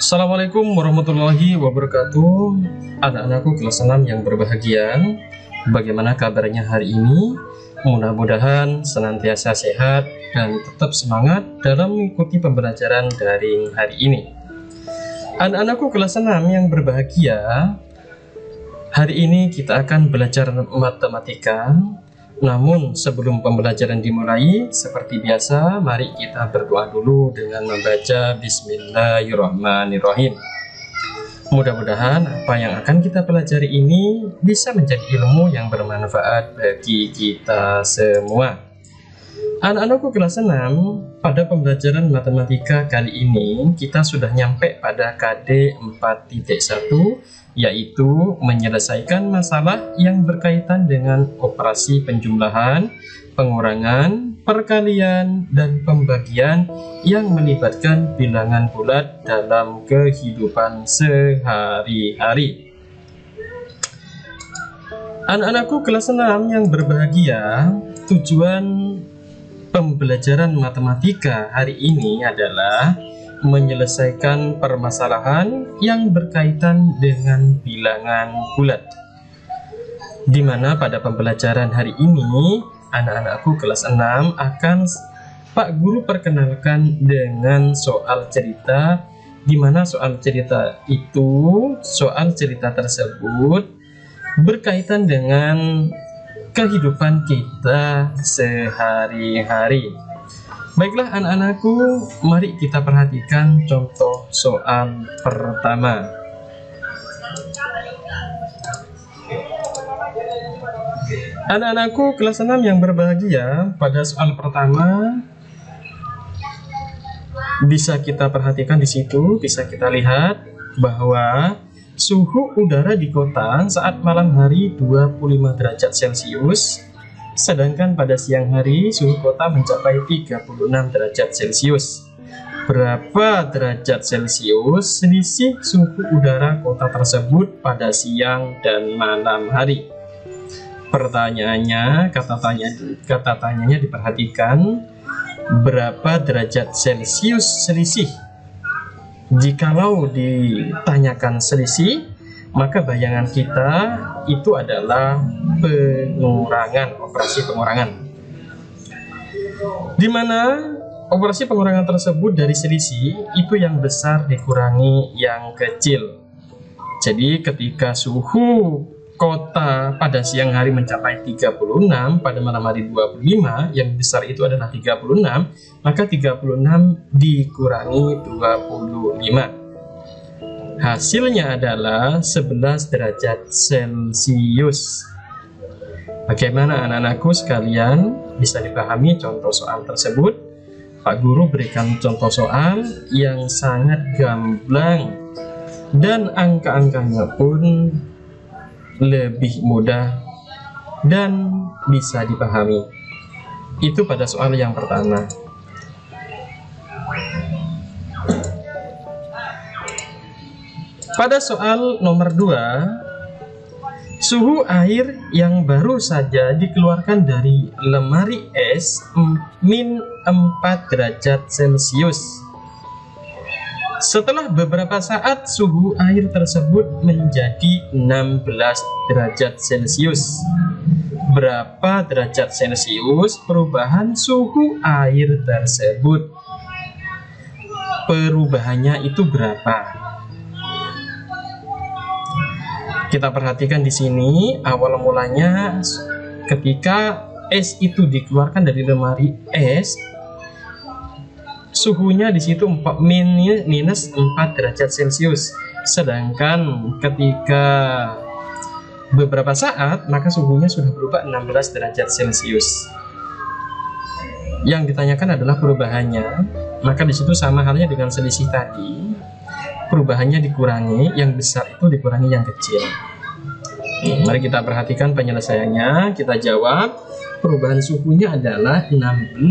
Assalamualaikum warahmatullahi wabarakatuh. Anak-anakku kelas 6 yang berbahagia, bagaimana kabarnya hari ini? Mudah-mudahan senantiasa sehat dan tetap semangat dalam mengikuti pembelajaran daring hari ini. Anak-anakku kelas 6 yang berbahagia, hari ini kita akan belajar matematika. Namun sebelum pembelajaran dimulai, seperti biasa, mari kita berdoa dulu dengan membaca Bismillahirrahmanirrahim. Mudah-mudahan apa yang akan kita pelajari ini bisa menjadi ilmu yang bermanfaat bagi kita semua. Anak-anakku kelas 6, pada pembelajaran matematika kali ini kita sudah nyampe pada KD 4.1, yaitu menyelesaikan masalah yang berkaitan dengan operasi penjumlahan, pengurangan, perkalian, dan pembagian yang melibatkan bilangan bulat dalam kehidupan sehari-hari. Anak-anakku kelas 6 yang berbahagia, tujuan pembelajaran matematika hari ini adalah menyelesaikan permasalahan yang berkaitan dengan bilangan bulat, di mana pada pembelajaran hari ini anak-anakku kelas 6 akan Pak Guru perkenalkan dengan soal cerita, di mana soal cerita tersebut berkaitan dengan kehidupan kita sehari-hari. Baiklah anak-anakku, mari kita perhatikan contoh soal pertama. Anak-anakku kelas 6 yang berbahagia, pada soal pertama bisa kita perhatikan di situ, bisa kita lihat bahwa suhu udara di kota saat malam hari 25 derajat Celcius, sedangkan pada siang hari suhu kota mencapai 36 derajat Celcius. Berapa derajat Celcius selisih suhu udara kota tersebut pada siang dan malam hari? Pertanyaannya, kata tanyanya diperhatikan, berapa derajat Celcius selisih? Jikalau ditanyakan selisih, maka bayangan kita itu adalah pengurangan, operasi pengurangan, di mana operasi pengurangan tersebut dari selisih itu yang besar dikurangi yang kecil. Jadi ketika suhu kota pada siang hari mencapai 36, pada malam hari 25, yang besar itu adalah 36, maka 36 dikurangi 25. Hasilnya adalah 11 derajat Celcius. Bagaimana anak-anakku sekalian, bisa dipahami contoh soal tersebut? Pak Guru berikan contoh soal yang sangat gamblang dan angka-angkanya pun lebih mudah dan bisa dipahami. Itu pada soal yang pertama. Pada soal nomor 2, suhu air yang baru saja dikeluarkan dari lemari es min 4 derajat Celcius. Setelah beberapa saat suhu air tersebut menjadi 16 derajat Celcius. Berapa derajat Celcius perubahan suhu air tersebut? Perubahannya itu berapa? Kita perhatikan di sini, awal mulanya ketika es itu dikeluarkan dari lemari es, suhunya di situ minus 4 derajat Celcius. Sedangkan ketika beberapa saat, maka suhunya sudah berubah 16 derajat Celcius. Yang ditanyakan adalah perubahannya. Maka di situ sama halnya dengan selisih tadi. Perubahannya dikurangi, yang besar itu dikurangi yang kecil. Mari kita perhatikan penyelesaiannya. Kita jawab, perubahan suhunya adalah 16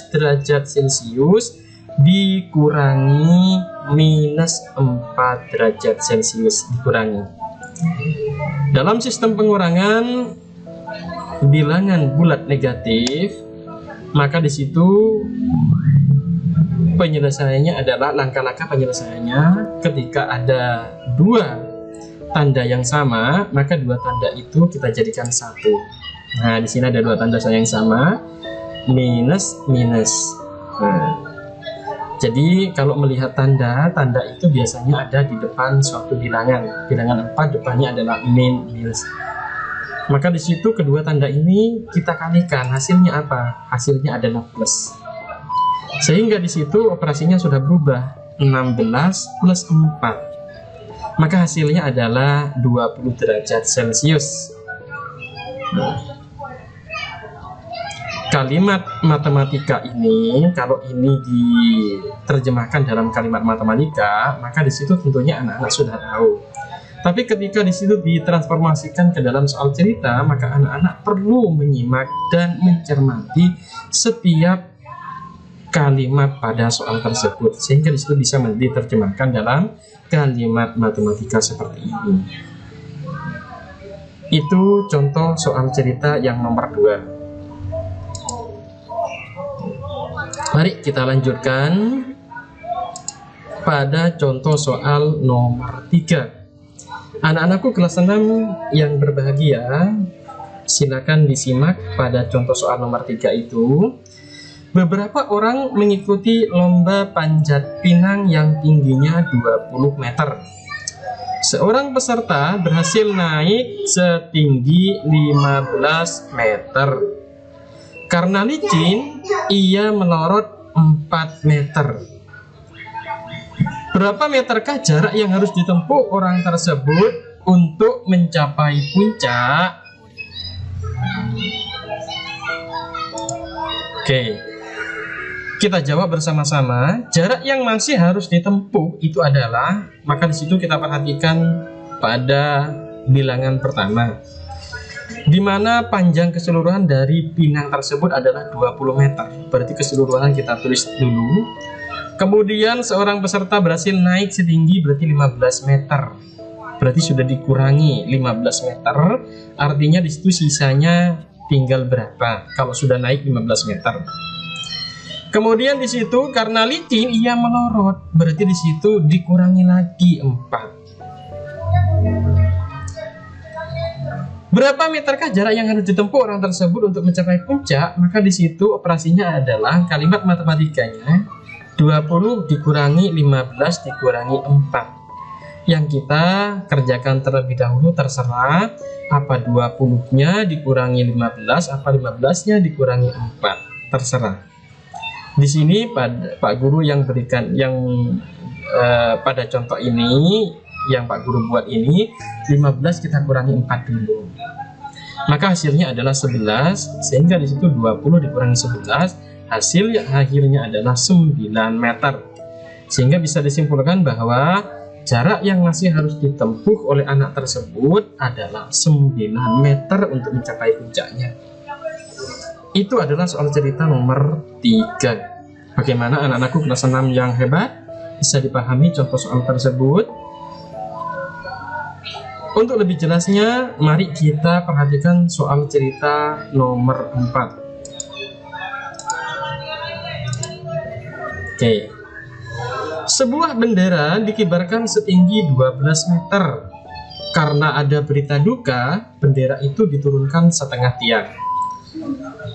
derajat Celcius dikurangi minus 4 derajat Celcius dikurangi. Dalam sistem pengurangan bilangan bulat negatif, maka di situ penyelesaiannya adalah langkah-langkah penyelesaiannya ketika ada dua tanda yang sama, maka dua tanda itu kita jadikan satu. Nah, di sini ada dua tanda yang sama, minus minus. Nah, jadi kalau melihat tanda itu biasanya ada di depan suatu bilangan. Bilangan 4 depannya adalah min minus. Maka di situ kedua tanda ini kita kalikan, hasilnya apa? Hasilnya adalah plus. Sehingga di situ operasinya sudah berubah, 16 plus 4. Maka hasilnya adalah 20 derajat Celcius. Kalimat matematika ini, kalau ini diterjemahkan dalam kalimat matematika, maka di situ tentunya anak-anak sudah tahu. Tapi ketika di situ ditransformasikan ke dalam soal cerita, maka anak-anak perlu menyimak dan mencermati setiap kalimat pada soal tersebut, sehingga di situ bisa diterjemahkan dalam kalimat matematika seperti ini. Itu contoh soal cerita yang nomor 2. Mari kita lanjutkan pada contoh soal nomor 3. Anak-anakku kelas 6 yang berbahagia, silakan disimak pada contoh soal nomor 3 itu. Beberapa orang mengikuti lomba panjat pinang yang tingginya 20 meter. Seorang peserta berhasil naik setinggi 15 meter. Karena licin, ia melorot 4 meter. Berapa meterkah jarak yang harus ditempuh orang tersebut untuk mencapai puncak? Oke, kita jawab bersama-sama. Jarak yang masih harus ditempuh itu adalah, maka di situ kita perhatikan pada bilangan pertama, di mana panjang keseluruhan dari pinang tersebut adalah 20 meter. Berarti keseluruhan kita tulis dulu. Kemudian seorang peserta berhasil naik setinggi berarti 15 meter. Berarti sudah dikurangi 15 meter. Artinya di situ sisanya tinggal berapa kalau sudah naik 15 meter. Kemudian di situ karena licin ia melorot. Berarti di situ dikurangi lagi 4. Berapa meterkah jarak yang harus ditempuh orang tersebut untuk mencapai puncak? Maka di situ operasinya adalah kalimat matematikanya 20 dikurangi 15 dikurangi 4. Yang kita kerjakan terlebih dahulu, terserah apa 20-nya dikurangi 15, apa 15-nya dikurangi 4, terserah. Di sini Pak Guru yang berikan pada contoh ini, yang Pak Guru buat ini 15 kita kurangi 4 dulu. Maka hasilnya adalah 11, sehingga di situ 20 dikurangi 11, hasil akhirnya adalah 9 meter. Sehingga bisa disimpulkan bahwa jarak yang masih harus ditempuh oleh anak tersebut adalah 9 meter untuk mencapai puncaknya. Itu adalah soal cerita nomor 3. Bagaimana anak-anakku kelas 6 yang hebat? Bisa dipahami contoh soal tersebut? Untuk lebih jelasnya, mari kita perhatikan soal cerita nomor 4. Oke. Sebuah bendera dikibarkan setinggi 12 meter. Karena ada berita duka, bendera itu diturunkan setengah tiang.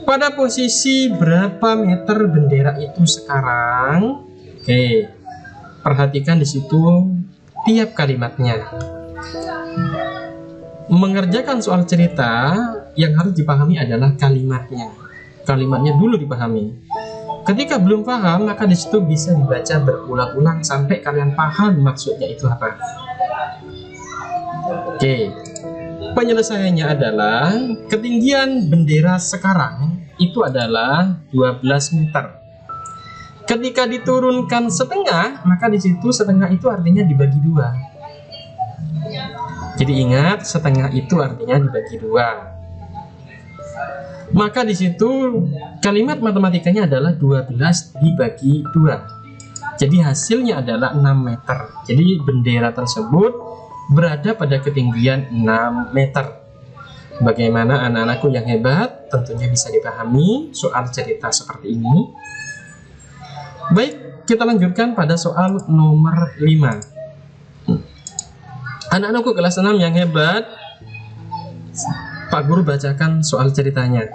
Pada posisi berapa meter bendera itu sekarang? Oke. Perhatikan di situ tiap kalimatnya. Mengerjakan soal cerita yang harus dipahami adalah kalimatnya. Kalimatnya dulu dipahami. Ketika belum paham, maka di situ bisa dibaca berulang-ulang sampai kalian paham maksudnya itu apa. Oke. Penyelesaiannya adalah ketinggian bendera sekarang itu adalah 12 meter. Ketika diturunkan setengah, maka di situ setengah itu artinya dibagi 2. Jadi ingat, setengah itu artinya dibagi 2. Maka di situ kalimat matematikanya adalah 12 dibagi 2. Jadi hasilnya adalah 6 meter. Jadi bendera tersebut berada pada ketinggian 6 meter. Bagaimana anak-anakku yang hebat? Tentunya bisa dipahami soal cerita seperti ini. Baik, Kita lanjutkan pada soal nomor 5. Anak-anakku kelas 6 yang hebat, Pak Guru bacakan soal ceritanya.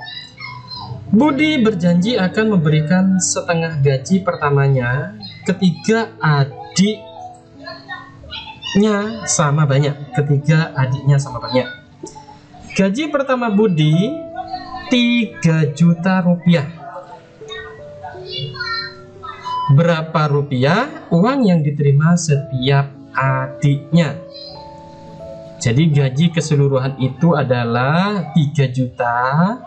Budi berjanji akan memberikan setengah gaji pertamanya ketika adiknya sama banyak. Gaji pertama Budi 3 juta rupiah. Berapa rupiah uang yang diterima setiap adiknya? Jadi gaji keseluruhan itu adalah 3 juta.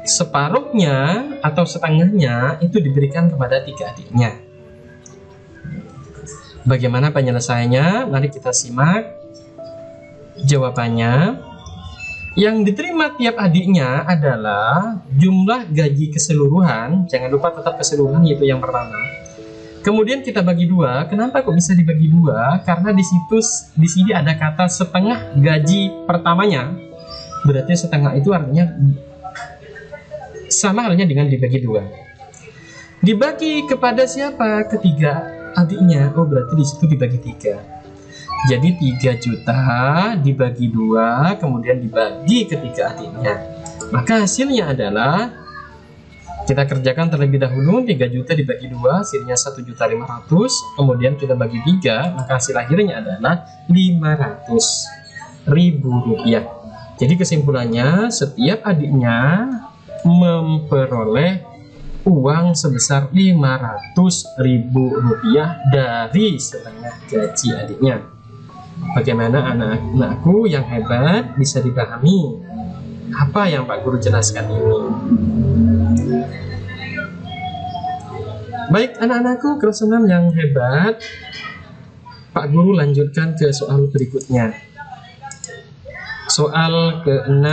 Separuhnya atau setengahnya itu diberikan kepada 3 adiknya. Bagaimana penyelesaiannya? Mari kita simak jawabannya. Yang diterima tiap adiknya adalah jumlah gaji keseluruhan. Jangan lupa tetap keseluruhan, yaitu yang pertama. Kemudian kita bagi 2. Kenapa kok bisa dibagi 2? Karena di sini ada kata setengah gaji pertamanya. Berarti setengah itu artinya sama halnya dengan dibagi 2. Dibagi kepada siapa? Ketiga adiknya. Oh, berarti di situ dibagi 3. Jadi 3 juta dibagi 2, kemudian dibagi ketiga adiknya. Maka hasilnya adalah, kita kerjakan terlebih dahulu. 3 juta dibagi 2, hasilnya 1.500.000. Kemudian kita bagi 3, maka hasil akhirnya adalah 500.000 rupiah. Jadi kesimpulannya, setiap adiknya memperoleh uang sebesar 500.000 rupiah dari setengah gaji adiknya. Bagaimana anak-anakku yang hebat, bisa dipahami apa yang Pak Guru jelaskan ini? Baik anak-anakku kelas 6 yang hebat, Pak Guru lanjutkan ke soal berikutnya. Soal ke-6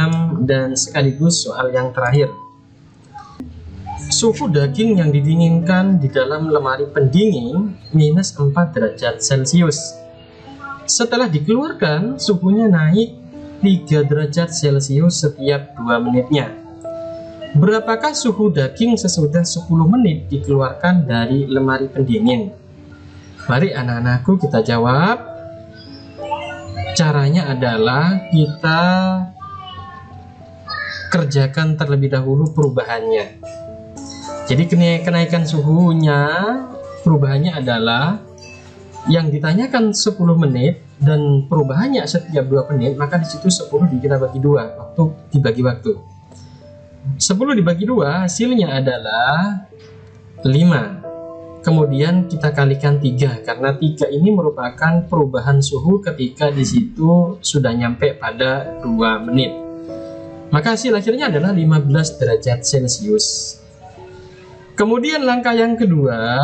dan sekaligus soal yang terakhir. Suhu daging yang didinginkan di dalam lemari pendingin minus 4 derajat Celcius. Setelah dikeluarkan, suhunya naik 3 derajat Celcius setiap 2 menitnya. Berapakah suhu daging sesudah 10 menit dikeluarkan dari lemari pendingin? Mari anak-anakku kita jawab. Caranya adalah kita kerjakan terlebih dahulu perubahannya. Jadi kenaikan suhunya, perubahannya adalah yang ditanyakan 10 menit dan perubahannya setiap 2 menit, maka di situ 10 kita bagi 2, waktu dibagi waktu. 10 dibagi 2 hasilnya adalah 5. Kemudian kita kalikan 3, karena 3 ini merupakan perubahan suhu ketika di situ sudah nyampe pada 2 menit. Maka hasil akhirnya adalah 15 derajat Celcius. Kemudian langkah yang kedua,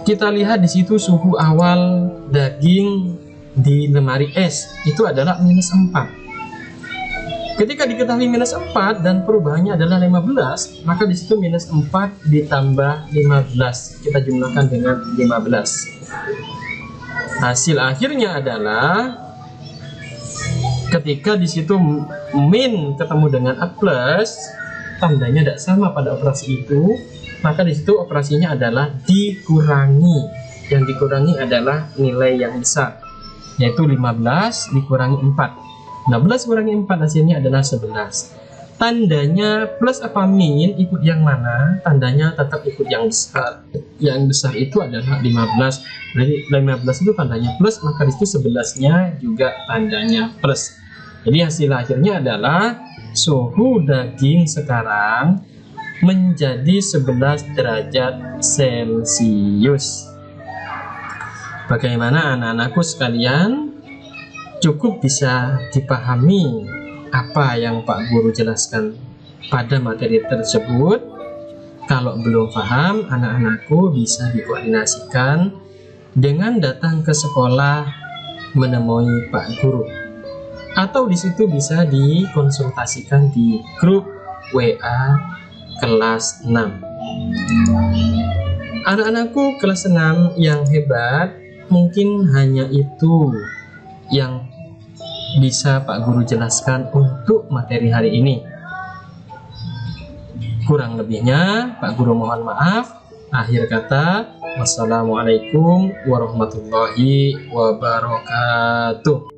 kita lihat di situ suhu awal daging di lemari es itu adalah minus 4. Ketika diketahui minus 4 dan perubahannya adalah 15, maka di situ minus 4 ditambah 15. Kita jumlahkan dengan 15. Hasil akhirnya adalah ketika di situ min ketemu dengan A plus, tandanya tidak sama pada operasi itu, maka di situ operasinya adalah dikurangi. Yang dikurangi adalah nilai yang besar, yaitu 15 dikurangi 4. 16 kurangi 4 hasilnya adalah 11. Tandanya plus apa min ikut yang mana? Tandanya tetap ikut yang besar. Yang besar itu adalah 15. Jadi 15 itu tandanya plus, maka disitu 11-nya juga tandanya plus. Jadi hasil akhirnya adalah suhu daging sekarang menjadi 11 derajat Celcius. Bagaimana anak-anakku sekalian? Cukup bisa dipahami apa yang Pak Guru jelaskan pada materi tersebut. Kalau belum paham, anak-anakku bisa dikoordinasikan dengan datang ke sekolah menemui Pak Guru, atau di situ bisa dikonsultasikan di grup WA kelas 6. Anak-anakku kelas 6 yang hebat, mungkin hanya itu yang bisa Pak Guru jelaskan untuk materi hari ini. Kurang lebihnya Pak Guru mohon maaf. Akhir kata, wassalamualaikum warahmatullahi wabarakatuh.